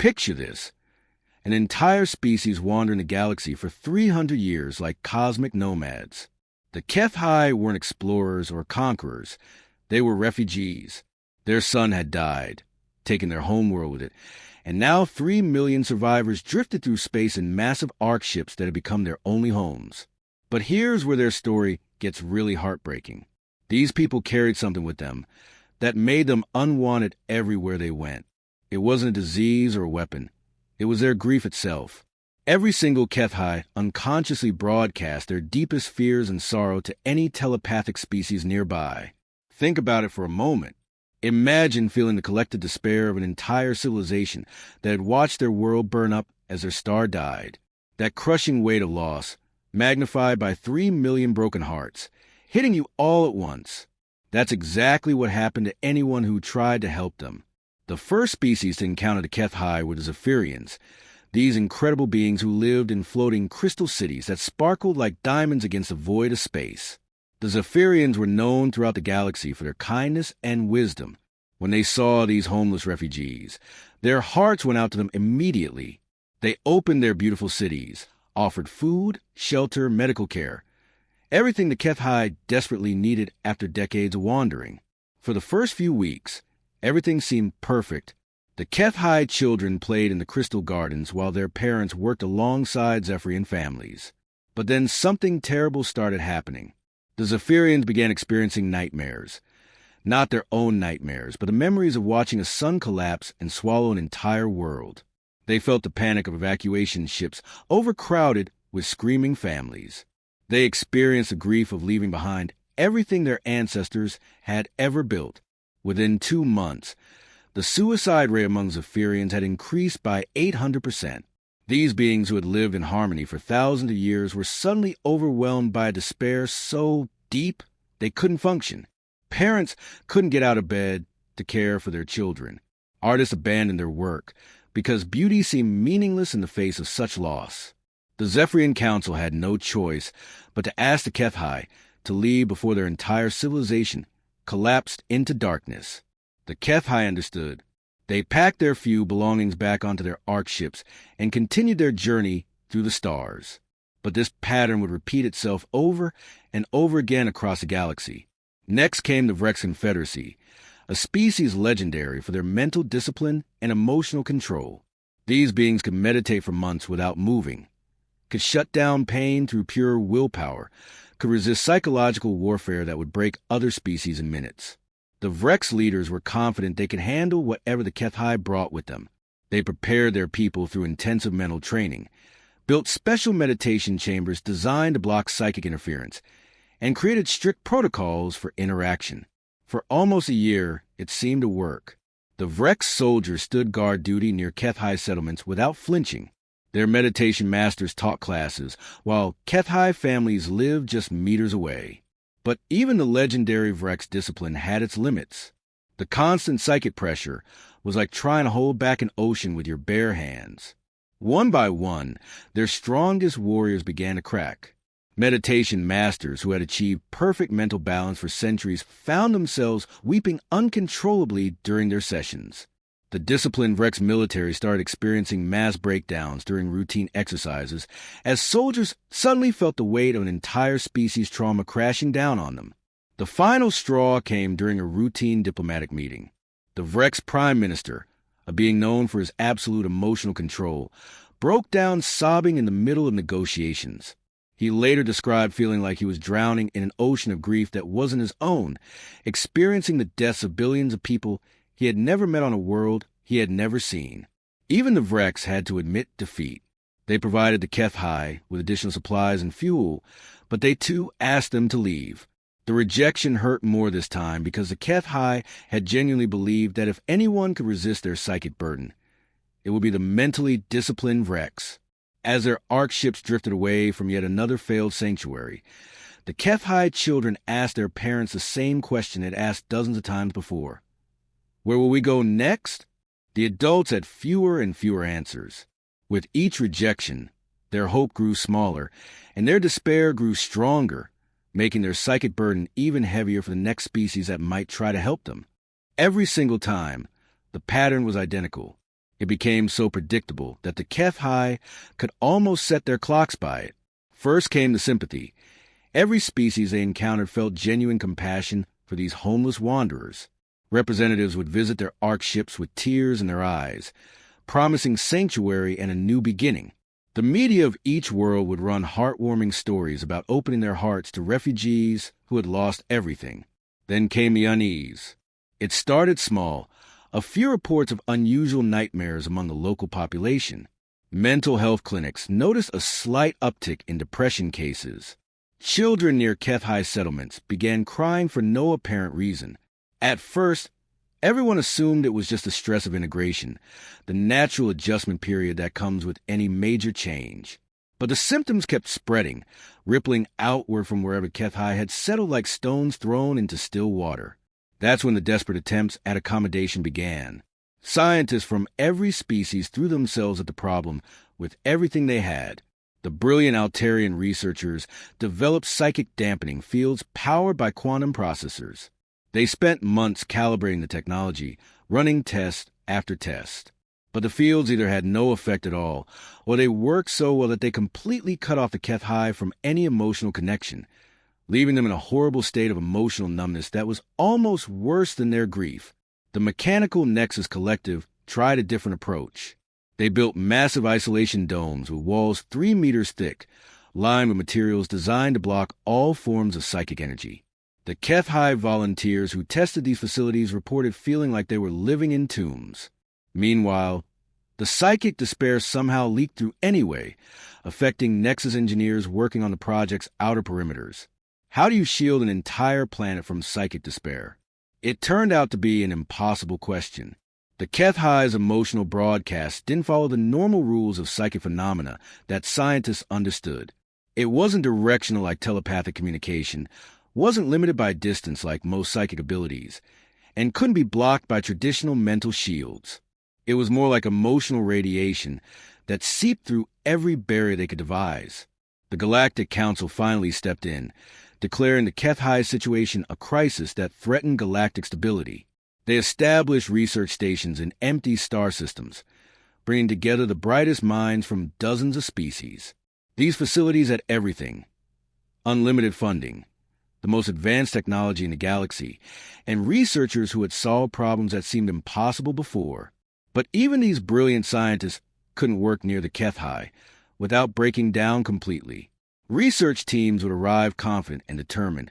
Picture this. An entire species wandering the galaxy for 300 years like cosmic nomads. The HFY weren't explorers or conquerors. They were refugees. Their sun had died, taking their homeworld with it, and now 3 million survivors drifted through space in massive arc ships that had become their only homes. But here's where their story gets really heartbreaking. These people carried something with them that made them unwanted everywhere they went. It wasn't a disease or a weapon. It was their grief itself. Every single HFY unconsciously broadcast their deepest fears and sorrow to any telepathic species nearby. Think about it for a moment. Imagine feeling the collective despair of an entire civilization that had watched their world burn up as their star died. That crushing weight of loss, magnified by 3 million broken hearts, hitting you all at once. That's exactly what happened to anyone who tried to help them. The first species to encounter the HFY were the Zephyrians, these incredible beings who lived in floating crystal cities that sparkled like diamonds against the void of space. The Zephyrians were known throughout the galaxy for their kindness and wisdom. When they saw these homeless refugees, their hearts went out to them immediately. They opened their beautiful cities, offered food, shelter, medical care, everything the HFY desperately needed after decades of wandering. For the first few weeks, everything seemed perfect. The HFY children played in the crystal gardens while their parents worked alongside Zephyrian families. But then something terrible started happening. The Zephyrians began experiencing nightmares. Not their own nightmares, but the memories of watching a sun collapse and swallow an entire world. They felt the panic of evacuation ships overcrowded with screaming families. They experienced the grief of leaving behind everything their ancestors had ever built. Within 2 months, the suicide rate among Zephyrians had increased by 800%. These beings who had lived in harmony for thousands of years were suddenly overwhelmed by a despair so deep they couldn't function. Parents couldn't get out of bed to care for their children. Artists abandoned their work because beauty seemed meaningless in the face of such loss. The Zephyrian Council had no choice but to ask the HFY to leave before their entire civilization collapsed into darkness. The HFY understood. They packed their few belongings back onto their arc ships and continued their journey through the stars. But this pattern would repeat itself over and over again across the galaxy. Next came the Vrex Confederacy, a species legendary for their mental discipline and emotional control. These beings could meditate for months without moving, could shut down pain through pure willpower, could resist psychological warfare that would break other species in minutes. The Vrex leaders were confident they could handle whatever the HFY brought with them. They prepared their people through intensive mental training, built special meditation chambers designed to block psychic interference, and created strict protocols for interaction. For almost a year, it seemed to work. The Vrex soldiers stood guard duty near HFY settlements without flinching. Their meditation masters taught classes, while HFY families lived just meters away. But even the legendary Vrex discipline had its limits. The constant psychic pressure was like trying to hold back an ocean with your bare hands. One by one, their strongest warriors began to crack. Meditation masters who had achieved perfect mental balance for centuries found themselves weeping uncontrollably during their sessions. The disciplined Vrex military started experiencing mass breakdowns during routine exercises as soldiers suddenly felt the weight of an entire species trauma crashing down on them. The final straw came during a routine diplomatic meeting. The Vrex Prime Minister, a being known for his absolute emotional control, broke down sobbing in the middle of negotiations. He later described feeling like he was drowning in an ocean of grief that wasn't his own, experiencing the deaths of billions of people he had never met on a world he had never seen. Even the Vrex had to admit defeat. They provided the HFY with additional supplies and fuel, but they too asked them to leave. The rejection hurt more this time because the HFY had genuinely believed that if anyone could resist their psychic burden, it would be the mentally disciplined Vrex. As their arc ships drifted away from yet another failed sanctuary, the HFY children asked their parents the same question they'd asked dozens of times before. Where will we go next? The adults had fewer and fewer answers. With each rejection, their hope grew smaller, and their despair grew stronger, making their psychic burden even heavier for the next species that might try to help them. Every single time, the pattern was identical. It became so predictable that the HFY could almost set their clocks by it. First came the sympathy. Every species they encountered felt genuine compassion for these homeless wanderers. Representatives would visit their ARC ships with tears in their eyes, promising sanctuary and a new beginning. The media of each world would run heartwarming stories about opening their hearts to refugees who had lost everything. Then came the unease. It started small. A few reports of unusual nightmares among the local population. Mental health clinics noticed a slight uptick in depression cases. Children near HFY settlements began crying for no apparent reason. At first, everyone assumed it was just the stress of integration, the natural adjustment period that comes with any major change. But the symptoms kept spreading, rippling outward from wherever HFY had settled like stones thrown into still water. That's when the desperate attempts at accommodation began. Scientists from every species threw themselves at the problem with everything they had. The brilliant Altarian researchers developed psychic dampening fields powered by quantum processors. They spent months calibrating the technology, running test after test. But the fields either had no effect at all, or they worked so well that they completely cut off the HFY from any emotional connection, leaving them in a horrible state of emotional numbness that was almost worse than their grief. The Mechanical Nexus Collective tried a different approach. They built massive isolation domes with walls 3 meters thick, lined with materials designed to block all forms of psychic energy. The HFY volunteers who tested these facilities reported feeling like they were living in tombs. Meanwhile, the psychic despair somehow leaked through anyway, affecting Nexus engineers working on the project's outer perimeters. How do you shield an entire planet from psychic despair? It turned out to be an impossible question. The HFY's emotional broadcast didn't follow the normal rules of psychic phenomena that scientists understood. It wasn't directional like telepathic communication, wasn't limited by distance like most psychic abilities, and couldn't be blocked by traditional mental shields. It was more like emotional radiation that seeped through every barrier they could devise. The Galactic Council finally stepped in, declaring the HFY situation a crisis that threatened galactic stability. They established research stations in empty star systems, bringing together the brightest minds from dozens of species. These facilities had everything: unlimited funding, the most advanced technology in the galaxy, and researchers who had solved problems that seemed impossible before. But even these brilliant scientists couldn't work near the HFY without breaking down completely. Research teams would arrive confident and determined,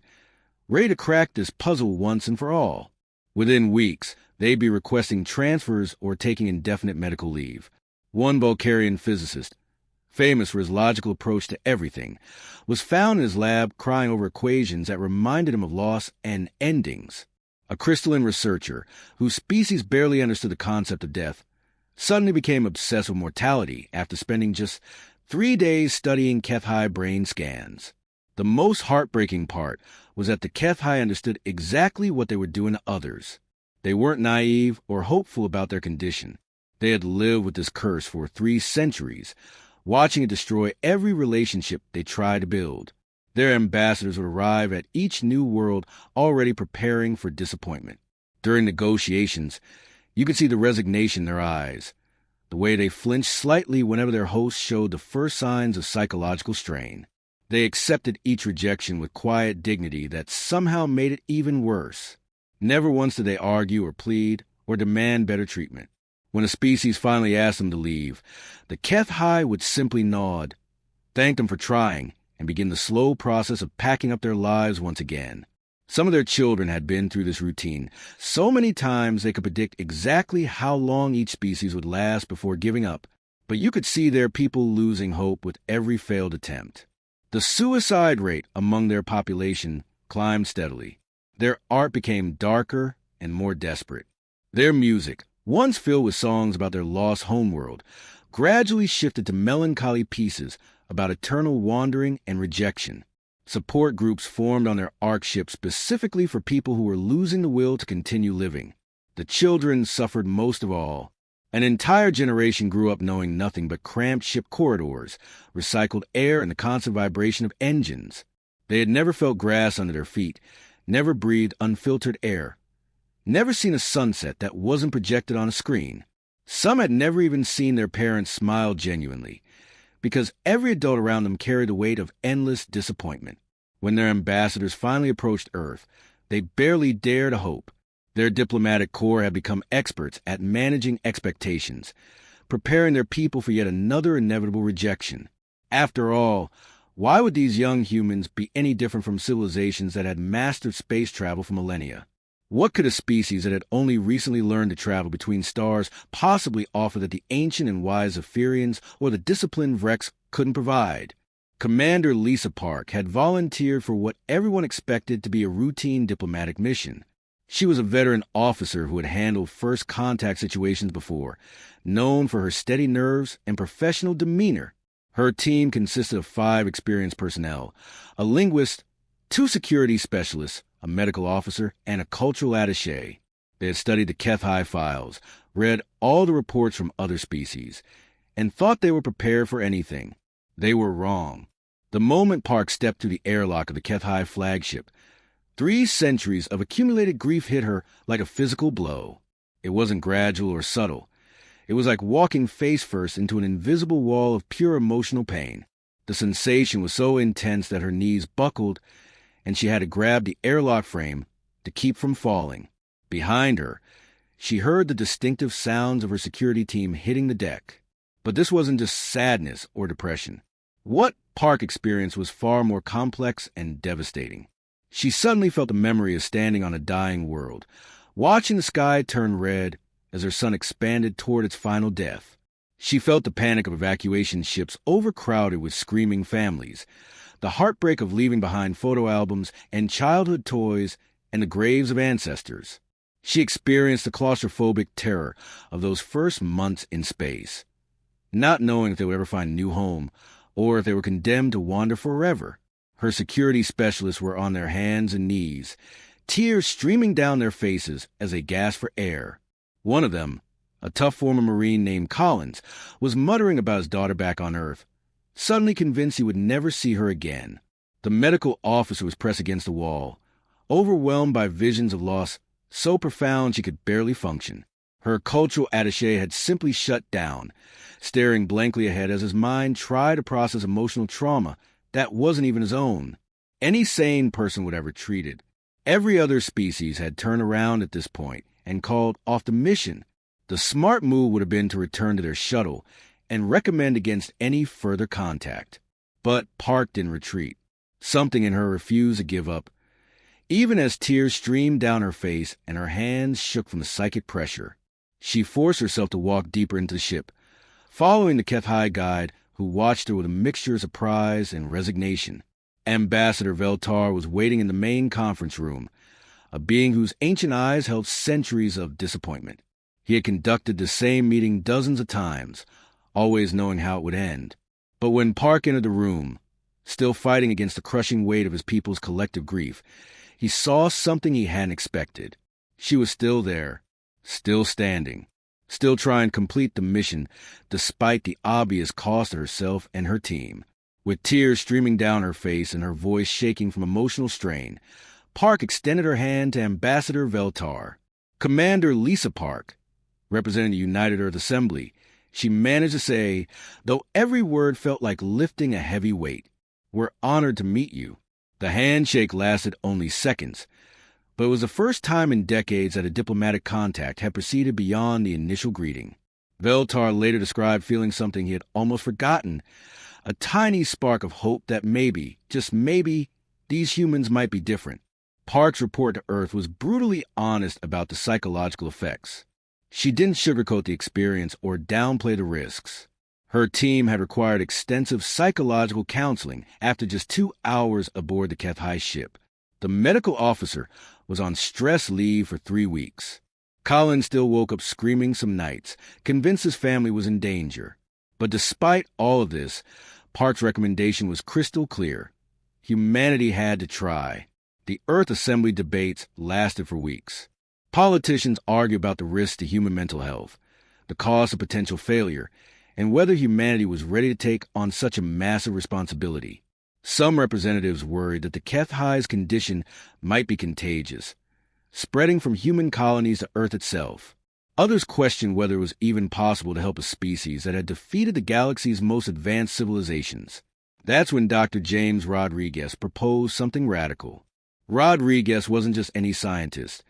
ready to crack this puzzle once and for all. Within weeks, they'd be requesting transfers or taking indefinite medical leave. One Vulcarian physicist, famous for his logical approach to everything, was found in his lab crying over equations that reminded him of loss and endings. A crystalline researcher, whose species barely understood the concept of death, suddenly became obsessed with mortality after spending just 3 days studying HFY brain scans. The most heartbreaking part was that the HFY understood exactly what they were doing to others. They weren't naive or hopeful about their condition. They had lived with this curse for 3 centuries, watching it destroy every relationship they tried to build. Their ambassadors would arrive at each new world already preparing for disappointment. During negotiations, you could see the resignation in their eyes, the way they flinched slightly whenever their hosts showed the first signs of psychological strain. They accepted each rejection with quiet dignity that somehow made it even worse. Never once did they argue or plead or demand better treatment. When a species finally asked them to leave, the HFY would simply nod, thank them for trying, and begin the slow process of packing up their lives once again. Some of their children had been through this routine so many times they could predict exactly how long each species would last before giving up, but you could see their people losing hope with every failed attempt. The suicide rate among their population climbed steadily. Their art became darker and more desperate. Their music, once filled with songs about their lost homeworld, gradually shifted to melancholy pieces about eternal wandering and rejection. Support groups formed on their ARC ships specifically for people who were losing the will to continue living. The children suffered most of all. An entire generation grew up knowing nothing but cramped ship corridors, recycled air, and the constant vibration of engines. They had never felt grass under their feet, never breathed unfiltered air, never seen a sunset that wasn't projected on a screen. Some had never even seen their parents smile genuinely, because every adult around them carried the weight of endless disappointment. When their ambassadors finally approached Earth, they barely dared to hope. Their diplomatic corps had become experts at managing expectations, preparing their people for yet another inevitable rejection. After all, why would these young humans be any different from civilizations that had mastered space travel for millennia? What could a species that had only recently learned to travel between stars possibly offer that the ancient and wise Ephirians or the disciplined Vrex couldn't provide? Commander Lisa Park had volunteered for what everyone expected to be a routine diplomatic mission. She was a veteran officer who had handled first contact situations before, known for her steady nerves and professional demeanor. Her team consisted of 5 experienced personnel, a linguist, 2 security specialists, a medical officer, and a cultural attaché. They had studied the HFY files, read all the reports from other species, and thought they were prepared for anything. They were wrong. The moment Park stepped through the airlock of the HFY flagship, 3 centuries of accumulated grief hit her like a physical blow. It wasn't gradual or subtle. It was like walking face first into an invisible wall of pure emotional pain. The sensation was so intense that her knees buckled, and she had to grab the airlock frame to keep from falling. Behind her, she heard the distinctive sounds of her security team hitting the deck. But this wasn't just sadness or depression. What Park experienced was far more complex and devastating. She suddenly felt the memory of standing on a dying world, watching the sky turn red as her sun expanded toward its final death. She felt the panic of evacuation ships overcrowded with screaming families, the heartbreak of leaving behind photo albums and childhood toys and the graves of ancestors. She experienced the claustrophobic terror of those first months in space, not knowing if they would ever find a new home or if they were condemned to wander forever. Her security specialists were on their hands and knees, tears streaming down their faces as they gasped for air. One of them, a tough former Marine named Collins, was muttering about his daughter back on Earth, suddenly convinced he would never see her again. The medical officer was pressed against the wall, overwhelmed by visions of loss so profound she could barely function. Her cultural attaché had simply shut down, staring blankly ahead as his mind tried to process emotional trauma that wasn't even his own. Any sane person would have retreated. Every other species had turned around at this point and called off the mission. The smart move would have been to return to their shuttle and recommend against any further contact. But Park didn't retreat. Something in her refused to give up, even as tears streamed down her face and her hands shook from the psychic pressure. She forced herself to walk deeper into the ship, following the HFY guide who watched her with a mixture of surprise and resignation. Ambassador Veltar was waiting in the main conference room, a being whose ancient eyes held centuries of disappointment. He had conducted the same meeting dozens of times, always knowing how it would end. But when Park entered the room, still fighting against the crushing weight of his people's collective grief, he saw something he hadn't expected. She was still there, still standing, still trying to complete the mission despite the obvious cost to herself and her team. With tears streaming down her face and her voice shaking from emotional strain, Park extended her hand to Ambassador Veltar. Commander Lisa Park, representing the United Earth Assembly, she managed to say, though every word felt like lifting a heavy weight, "We're honored to meet you." The handshake lasted only seconds, but it was the first time in decades that a diplomatic contact had proceeded beyond the initial greeting. Veltar later described feeling something he had almost forgotten, a tiny spark of hope that maybe, just maybe, these humans might be different. Park's report to Earth was brutally honest about the psychological effects. She didn't sugarcoat the experience or downplay the risks. Her team had required extensive psychological counseling after just 2 hours aboard the HFY ship. The medical officer was on stress leave for 3 weeks. Colin still woke up screaming some nights, convinced his family was in danger. But despite all of this, Park's recommendation was crystal clear. Humanity had to try. The Earth Assembly debates lasted for weeks. Politicians argue about the risks to human mental health, the cost of potential failure, and whether humanity was ready to take on such a massive responsibility. Some representatives worried that the HFY's condition might be contagious, spreading from human colonies to Earth itself. Others questioned whether it was even possible to help a species that had defeated the galaxy's most advanced civilizations. That's when Dr. James Rodriguez proposed something radical. Rodriguez wasn't just any scientist.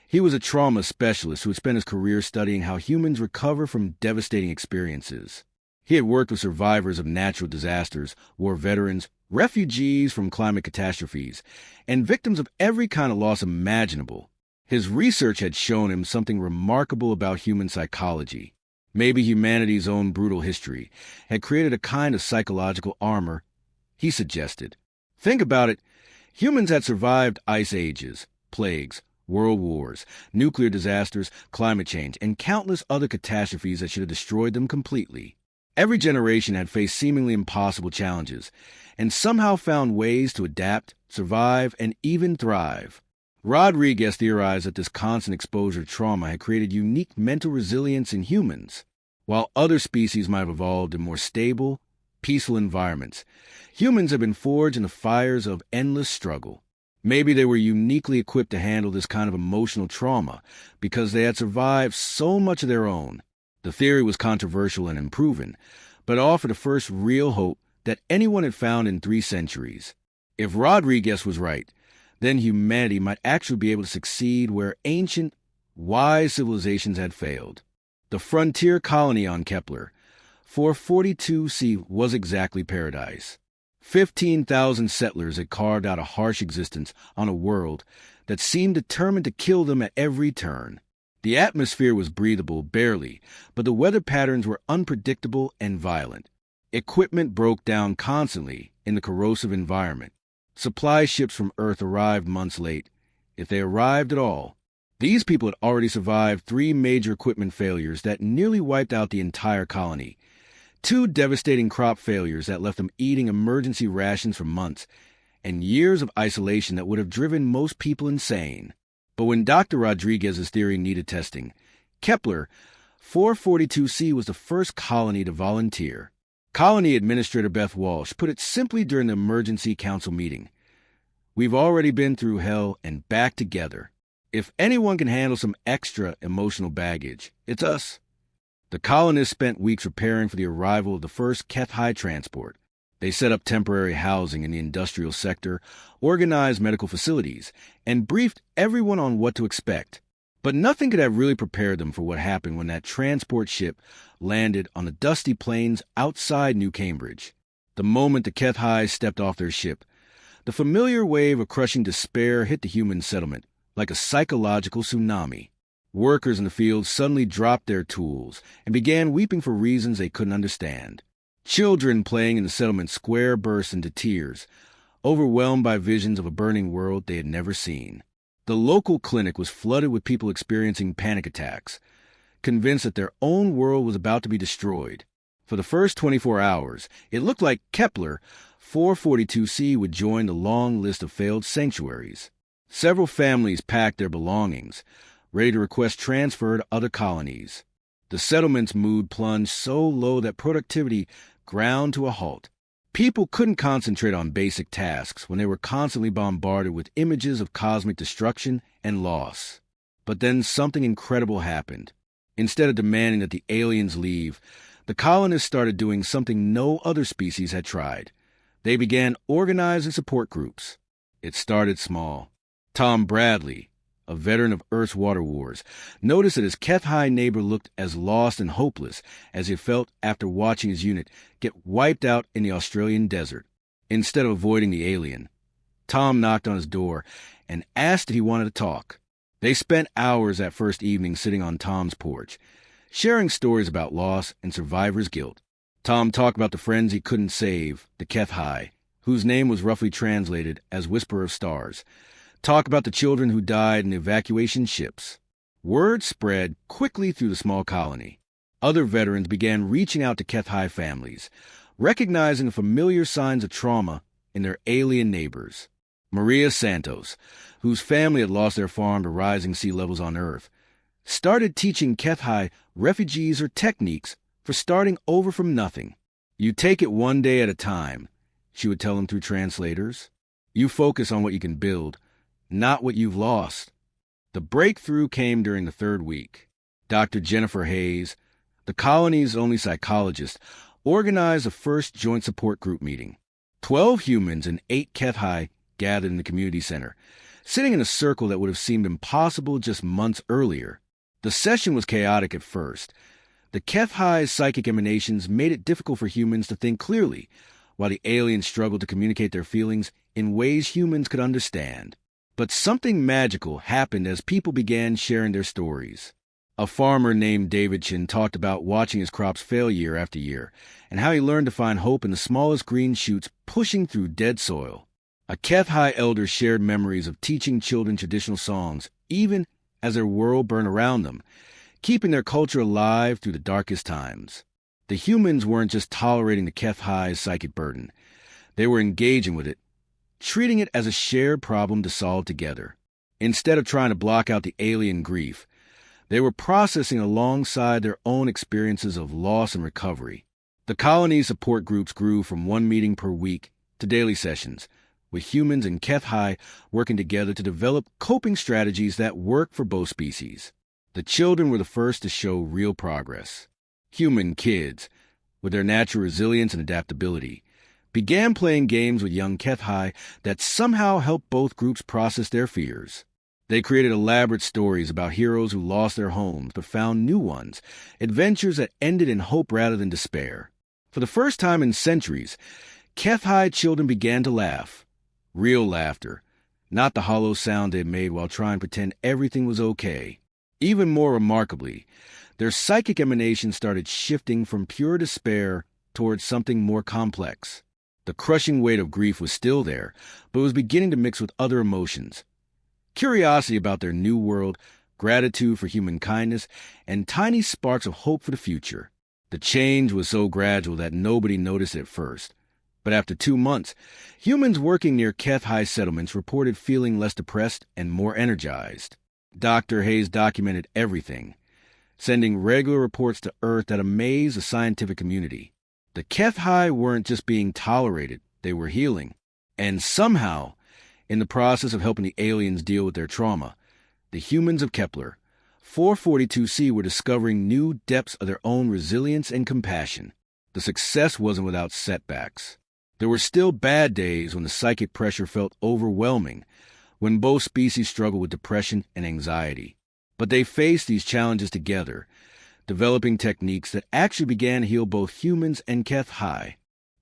He was a trauma specialist who had spent his career studying how humans recover from devastating experiences. He had worked with survivors of natural disasters, war veterans, refugees from climate catastrophes, and victims of every kind of loss imaginable. His research had shown him something remarkable about human psychology. Maybe humanity's own brutal history had created a kind of psychological armor, he suggested. Think about it. Humans had survived ice ages, plagues, world wars, nuclear disasters, climate change, and countless other catastrophes that should have destroyed them completely. Every generation had faced seemingly impossible challenges, and somehow found ways to adapt, survive, and even thrive. Rodriguez theorized that this constant exposure to trauma had created unique mental resilience in humans. While other species might have evolved in more stable, peaceful environments, humans have been forged in the fires of endless struggle. Maybe they were uniquely equipped to handle this kind of emotional trauma because they had survived so much of their own. The theory was controversial and unproven, but offered the first real hope that anyone had found in 3 centuries. If Rodriguez was right, then humanity might actually be able to succeed where ancient, wise civilizations had failed. The frontier colony on Kepler, 442c, was exactly paradise. 15,000 settlers had carved out a harsh existence on a world that seemed determined to kill them at every turn. The atmosphere was breathable, barely, but the weather patterns were unpredictable and violent. Equipment broke down constantly in the corrosive environment. Supply ships from Earth arrived months late, if they arrived at all. These people had already survived 3 major equipment failures that nearly wiped out the entire colony, 2 devastating crop failures that left them eating emergency rations for months, and years of isolation that would have driven most people insane. But when Dr. Rodriguez's theory needed testing, Kepler 442c was the first colony to volunteer. Colony Administrator Beth Walsh put it simply during the emergency council meeting. We've already been through hell and back together. If anyone can handle some extra emotional baggage, it's us. The colonists spent weeks preparing for the arrival of the first HFY transport. They set up temporary housing in the industrial sector, organized medical facilities, and briefed everyone on what to expect. But nothing could have really prepared them for what happened when that transport ship landed on the dusty plains outside New Cambridge. The moment the HFY stepped off their ship, the familiar wave of crushing despair hit the human settlement like a psychological tsunami. Workers in the fields suddenly dropped their tools and began weeping for reasons they couldn't understand. Children playing in the settlement square burst into tears, overwhelmed by visions of a burning world they had never seen. The local clinic was flooded with people experiencing panic attacks, convinced that their own world was about to be destroyed. For the first 24 hours, it looked like Kepler 442c would join the long list of failed sanctuaries. Several families packed their belongings, ready to request transfer to other colonies. The settlement's mood plunged so low that productivity ground to a halt. People couldn't concentrate on basic tasks when they were constantly bombarded with images of cosmic destruction and loss. But then something incredible happened. Instead of demanding that the aliens leave, the colonists started doing something no other species had tried. They began organizing support groups. It started small. Tom Bradley, a veteran of Earth's water wars, noticed that his HFY neighbor looked as lost and hopeless as he felt after watching his unit get wiped out in the Australian desert. Instead of avoiding the alien, Tom knocked on his door and asked if he wanted to talk. They spent hours that first evening sitting on Tom's porch, sharing stories about loss and survivor's guilt. Tom talked about the friends he couldn't save, the HFY, whose name was roughly translated as Whisperer of Stars. Talk about the children who died in the evacuation ships. Word spread quickly through the small colony. Other veterans began reaching out to HFY families, recognizing the familiar signs of trauma in their alien neighbors. Maria Santos, whose family had lost their farm to rising sea levels on Earth, started teaching HFY refugees her techniques for starting over from nothing. You take it one day at a time, she would tell them through translators. You focus on what you can build, not what you've lost. The breakthrough came during the 3rd week. Dr. Jennifer Hayes, the colony's only psychologist, organized the first joint support group meeting. 12 humans and 8 HFY gathered in the community center, sitting in a circle that would have seemed impossible just months earlier. The session was chaotic at first. The HFY's psychic emanations made it difficult for humans to think clearly, while the aliens struggled to communicate their feelings in ways humans could understand. But something magical happened as people began sharing their stories. A farmer named David Chin talked about watching his crops fail year after year, and how he learned to find hope in the smallest green shoots pushing through dead soil. A HFY elder shared memories of teaching children traditional songs, even as their world burned around them, keeping their culture alive through the darkest times. The humans weren't just tolerating the HFY's psychic burden. They were engaging with it, treating it as a shared problem to solve together. Instead of trying to block out the alien grief, they were processing alongside their own experiences of loss and recovery. The colony's support groups grew from one meeting per week to daily sessions, with humans and HFY working together to develop coping strategies that work for both species. The children were the first to show real progress. Human kids, with their natural resilience and adaptability, began playing games with young HFY that somehow helped both groups process their fears. They created elaborate stories about heroes who lost their homes but found new ones, adventures that ended in hope rather than despair. For the first time in centuries, HFY children began to laugh. Real laughter, not the hollow sound they made while trying to pretend everything was okay. Even more remarkably, their psychic emanations started shifting from pure despair towards something more complex. The crushing weight of grief was still there, but was beginning to mix with other emotions. Curiosity about their new world, gratitude for human kindness, and tiny sparks of hope for the future. The change was so gradual that nobody noticed at first. But after 2 months, humans working near HFY settlements reported feeling less depressed and more energized. Dr. Hayes documented everything, sending regular reports to Earth that amazed the scientific community. The HFY weren't just being tolerated, they were healing. And somehow, in the process of helping the aliens deal with their trauma, the humans of Kepler, 442c, were discovering new depths of their own resilience and compassion. The success wasn't without setbacks. There were still bad days when the psychic pressure felt overwhelming, when both species struggled with depression and anxiety. But they faced these challenges together, developing techniques that actually began to heal both humans and HFY.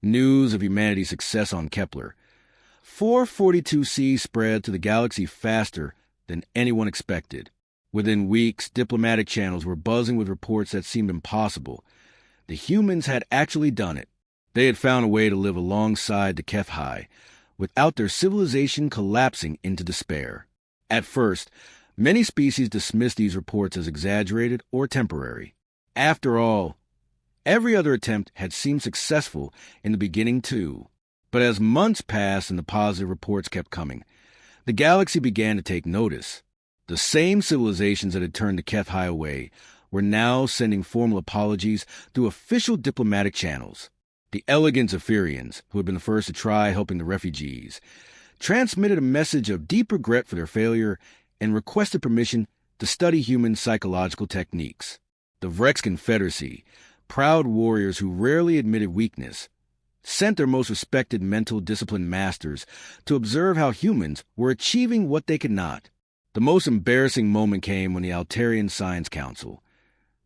News of humanity's success on Kepler, 442c, spread to the galaxy faster than anyone expected. Within weeks, diplomatic channels were buzzing with reports that seemed impossible. The humans had actually done it. They had found a way to live alongside the HFY, without their civilization collapsing into despair. At first, many species dismissed these reports as exaggerated or temporary. After all, every other attempt had seemed successful in the beginning too. But as months passed and the positive reports kept coming, the galaxy began to take notice. The same civilizations that had turned the HFY away were now sending formal apologies through official diplomatic channels. The elegant Zephyrians, who had been the first to try helping the refugees, transmitted a message of deep regret for their failure and requested permission to study human psychological techniques. The Vrex Confederacy, proud warriors who rarely admitted weakness, sent their most respected mental discipline masters to observe how humans were achieving what they could not. The most embarrassing moment came when the Altarian Science Council,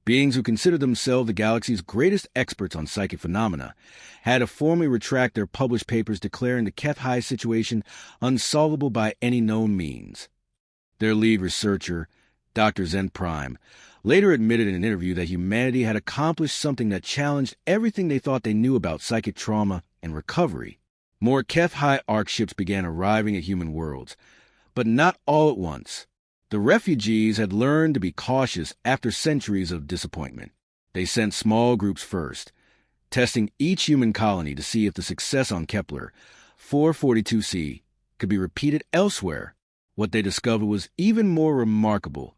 beings who considered themselves the galaxy's greatest experts on psychic phenomena, had to formally retract their published papers declaring the HFY situation unsolvable by any known means. Their lead researcher, Dr. Zen Prime, later admitted in an interview that humanity had accomplished something that challenged everything they thought they knew about psychic trauma and recovery. More HFY Arc ships began arriving at human worlds, but not all at once. The refugees had learned to be cautious after centuries of disappointment. They sent small groups first, testing each human colony to see if the success on Kepler, 442c, could be repeated elsewhere. What they discovered was even more remarkable.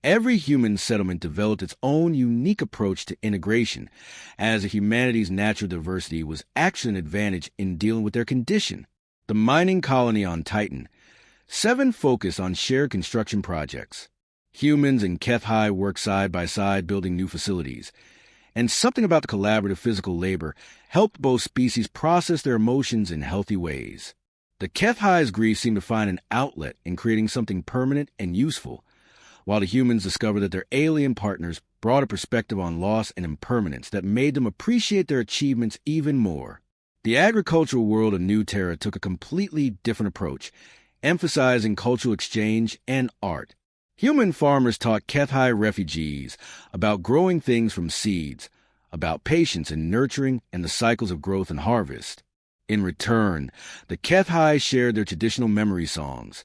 Every human settlement developed its own unique approach to integration, as humanity's natural diversity was actually an advantage in dealing with their condition. The mining colony on Titan, 7 focused on shared construction projects. Humans and HFY work side by side building new facilities, and something about the collaborative physical labor helped both species process their emotions in healthy ways. The HFY's grief seemed to find an outlet in creating something permanent and useful, while the humans discovered that their alien partners brought a perspective on loss and impermanence that made them appreciate their achievements even more. The agricultural world of New Terra took a completely different approach, emphasizing cultural exchange and art. Human farmers taught HFY refugees about growing things from seeds, about patience in nurturing and the cycles of growth and harvest. In return, the HFY shared their traditional memory songs,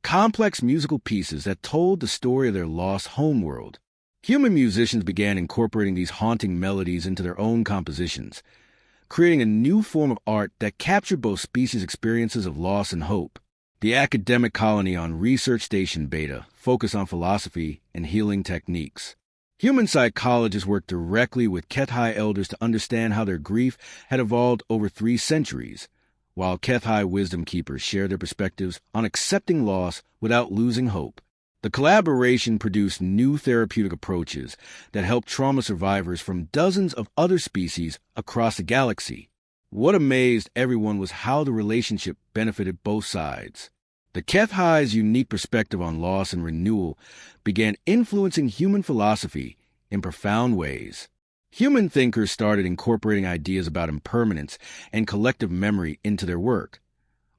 complex musical pieces that told the story of their lost homeworld. Human musicians began incorporating these haunting melodies into their own compositions, creating a new form of art that captured both species' experiences of loss and hope. The academic colony on Research Station Beta focused on philosophy and healing techniques. Human psychologists worked directly with HFY elders to understand how their grief had evolved over 3 centuries, while HFY wisdom keepers shared their perspectives on accepting loss without losing hope. The collaboration produced new therapeutic approaches that helped trauma survivors from dozens of other species across the galaxy. What amazed everyone was how the relationship benefited both sides. The HFY's unique perspective on loss and renewal began influencing human philosophy in profound ways. Human thinkers started incorporating ideas about impermanence and collective memory into their work,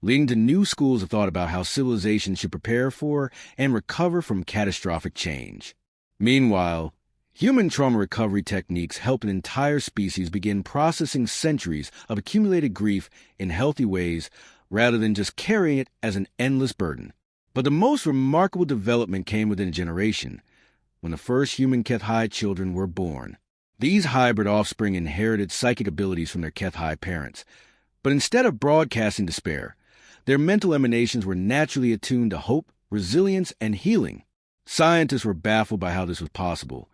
leading to new schools of thought about how civilization should prepare for and recover from catastrophic change. Meanwhile, human trauma recovery techniques help an entire species begin processing centuries of accumulated grief in healthy ways rather than just carrying it as an endless burden. But the most remarkable development came within a generation, when the first human HFY children were born. These hybrid offspring inherited psychic abilities from their HFY parents, but instead of broadcasting despair, their mental emanations were naturally attuned to hope, resilience, and healing. Scientists were baffled by how this was possible,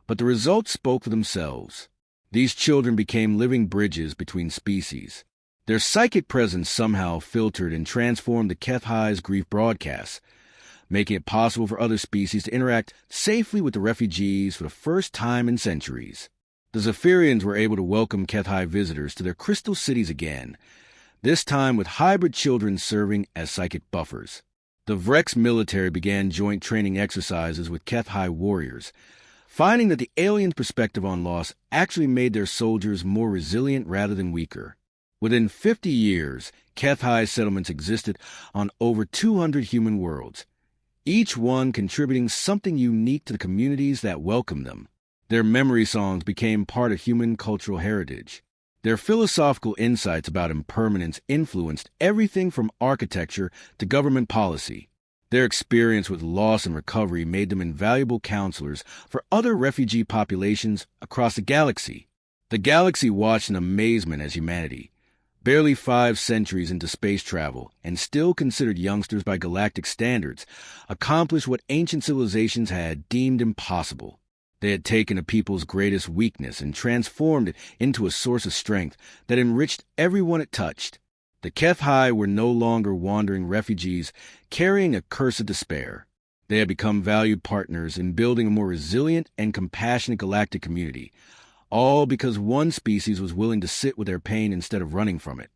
but the results spoke for themselves. These children became living bridges between species. Their psychic presence somehow filtered and transformed the HFY's grief broadcasts, making it possible for other species to interact safely with the refugees for the first time in centuries. The Zephyrians were able to welcome HFY visitors to their crystal cities again, this time with hybrid children serving as psychic buffers. The Vrex military began joint training exercises with HFY warriors, finding that the aliens' perspective on loss actually made their soldiers more resilient rather than weaker. Within 50 years, HFY settlements existed on over 200 human worlds, each one contributing something unique to the communities that welcomed them. Their memory songs became part of human cultural heritage. Their philosophical insights about impermanence influenced everything from architecture to government policy. Their experience with loss and recovery made them invaluable counselors for other refugee populations across the galaxy. The galaxy watched in amazement as humanity, barely 5 centuries into space travel and still considered youngsters by galactic standards, accomplished what ancient civilizations had deemed impossible. They had taken a people's greatest weakness and transformed it into a source of strength that enriched everyone it touched. The HFY were no longer wandering refugees carrying a curse of despair. They had become valued partners in building a more resilient and compassionate galactic community, all because one species was willing to sit with their pain instead of running from it.